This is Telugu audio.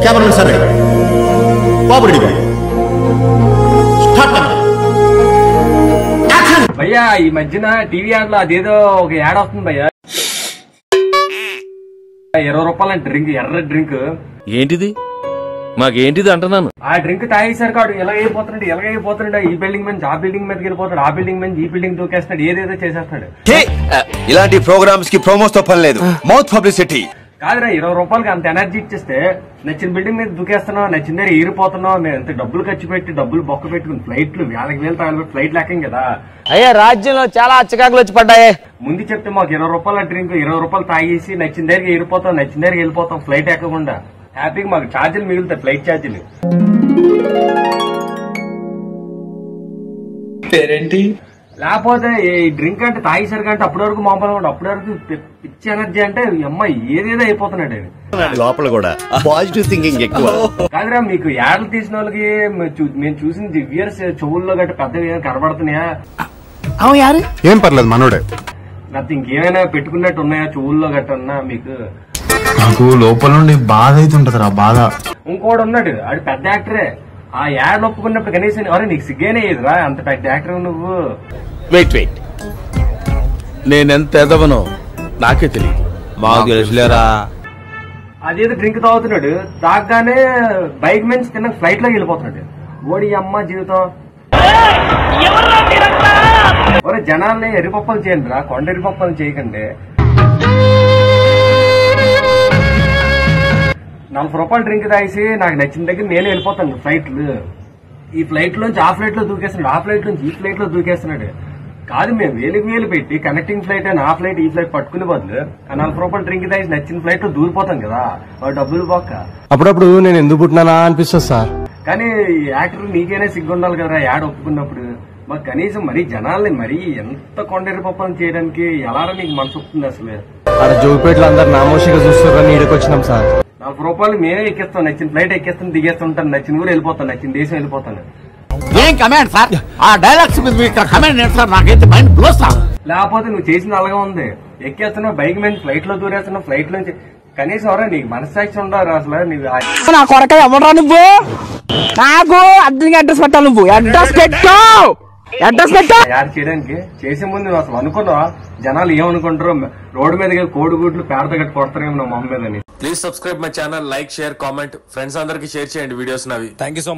కెమెరామెన్ సార్ బాబు రెడీ భయ్యా ఈ మధ్యన టీవీ యాడ్ లో అదేదో ఒక యాడ్ వస్తుంది భయ్యా 20 రూపాయల డ్రింక్ ఎర్ర డ్రింక్ ఏంటిది మాకేంటిది అంటున్నాను ఆ డ్రింక్ తాగేసారు కాడు ఎలాగైపోతున్నాడు ఈ బిల్డింగ్ మీద ఆ బిల్డింగ్ మీదకి వెళ్ళిపోతాడు ఆ బిల్డింగ్ మీద ఈ బిల్డింగ్ దూకేస్తున్నాడు ఏదేదో చేసేస్తాడు ఇలాంటి ప్రోగ్రామ్స్ కి ప్రోమోస్ తో పని లేదు మౌత్ పబ్లిసిటీ కాదురా 20 రూపాయలకి అంత ఎనర్జీ ఇచ్చేస్తే నచ్చిన బిల్డింగ్ మీద దూకేస్తున్నావు నచ్చిన దగ్గర ఏరిపోతున్నావు మేము ఎంత డబ్బులు ఖర్చు పెట్టి డబ్బులు బొక్క పెట్టుకుని ఫ్లైట్లు 50,000 తగలబెట్టి ఫ్లైట్ లెక్కం కదా అయ్యా రాజ్యంలో చాలా చికాకులు వచ్చి పడ్డాయి ముందు చెప్తే మాకు 20 రూపాయల డ్రింక్ 20 రూపాయలు తాగేసి నచ్చిన దగ్గర ఏరిపోతాం నచ్చిన దగ్గర వెళ్ళిపోతాం ఫ్లైట్ ఎక్కకుండా హ్యాపీగా మాకు ఛార్జీలు మిగులుతాయి ఫ్లైట్ ఛార్జీలు పేరేంటి లేకపోతే ఈ డ్రింక్ అంటే తాగేసరి కంటే అప్పటి వరకు మామూలు అప్పటి వరకు పిచ్చి ఎనర్జీ అంటే అమ్మాయి ఏదేదో అయిపోతున్నాడు లోపల కూడా పాజిటివ్ థింకింగ్ ఎక్కువ కాదురా మీకు యాడ్లు తీసిన వాళ్ళకి మేము చూసిన వ్యూయర్స్ చెవుల్లో గట్ట పెద్దగా కనబడుతున్నాయా ఏం పర్లేదు మనోడే లేకపోతే ఇంకేమైనా పెట్టుకున్నట్టు ఉన్నాయా చెవుల్లో గట్ట ఉన్నా మీకు నాకు లోపల నుండి బాధ అవుతుంటదిరా బాధ ఇంకోడు ఉన్నాడు ఆడు పెద్ద యాక్టరే ఆ యాడ్ ఒప్పుకున్నప్పుడు కనీసం అరే నీకు సిగ్గేనే ఇదిరా అంత పెద్ద యాక్టర్ నువ్వు వెయిట్ నేనెంత ఎదవనో నాకే తెలియదు మాకు తెలుసులేరా అదేదో డ్రింక్ తాగుతున్నాడు తాగగానే బైక్ మీద తిన్న ఫ్లైట్ లోకి వెళ్ళిపోతున్నాడు ఓడి అమ్మ జీవితం ఒరే జనాల్ని ఎర్రిపప్పలు చేయండి రా కొండ ఎర్రిపప్పలు చేయకండి 40 రూపాయలు డ్రింక్ తాగేసి నాకు నచ్చిన దగ్గర నేను వెళ్ళిపోతాను ఫ్లైట్లు ఈ ఫ్లైట్ లోంచి ఆ ఫ్లైట్ లో దూకేస్తున్నాడు ఆ ఫ్లైట్ నుంచి ఈ ఫ్లైట్ లో దూకేస్తున్నాడు కాదు మేము వేలు పెట్టి కనెక్టింగ్ ఫ్లైట్ అని ఆ ఫ్లైట్ ఈ ఫ్లైట్ పట్టుకునే బదులు ఆ 40 రూపాయలు డ్రింక్ తాగేసి నచ్చిన ఫ్లైట్ లో దూరిపోతాం కదా డబ్బులు పోక అప్పుడప్పుడు నేను ఎందుకు పుట్టినానా అనిపిస్తుంది సార్ కానీ యాక్టర్ నీకైనా సిగ్గుండాలి కదా యాడ్ ఒప్పుకున్నప్పుడు మాకు కనీసం మరీ జనాల్ని మరీ ఎంత కొండరి పప్పని చేయడానికి ఎలా నీకు మనసు వస్తుంది అసలు అక్కడ జోగిపేటలో అందరు నామోషిగా చూస్తారని ఈడకొచ్చినాం సార్ 40 రూపాయలు మేమే ఎక్కిస్తాం నచ్చిన ఫ్లైట్ ఎక్కిస్తాను దిగేస్తుంటాను నచ్చిన ఊరు వెళ్ళిపోతాను నచ్చిన దేశం వెళ్ళిపోతాను ఏం కమాండ్ సార్ ఆ డైలాగ్స్ మీద మీకు కమాండ్ ఏంటి సార్ నాకైతే మైండ్ బ్లో సార్ లేకపోతే నువ్వు చేసిన అలాగే ఉంది ఎక్కేస్తున్నావు బైక్ మీద ఫ్లైట్ లో దూరేస్తున్నావు ఫ్లైట్ లోంచి కనీసం ఎవరా నీకు మనస్సాక్షి ఉండరు అసలు నీకు నా కొరక ఎవరా నువ్వు నాకు అర్థంగా అడ్రస్ పెట్టాలి నువ్వు అడ్రస్ పెట్టు యాడ్ చేయడానికి చేసే ముందు నువ్వు అసలు అనుకున్నావా జనాలు ఏమనుకుంటారో రోడ్డు మీద కోడిగుడ్లు పేడతో గట్టి కొడతారేమో నా మొహం మీద please subscribe my channel like share comment friends అందరికి షేర్ చేయండి వీడియోస్ నవి థ్యాంక్ యూ సో మచ్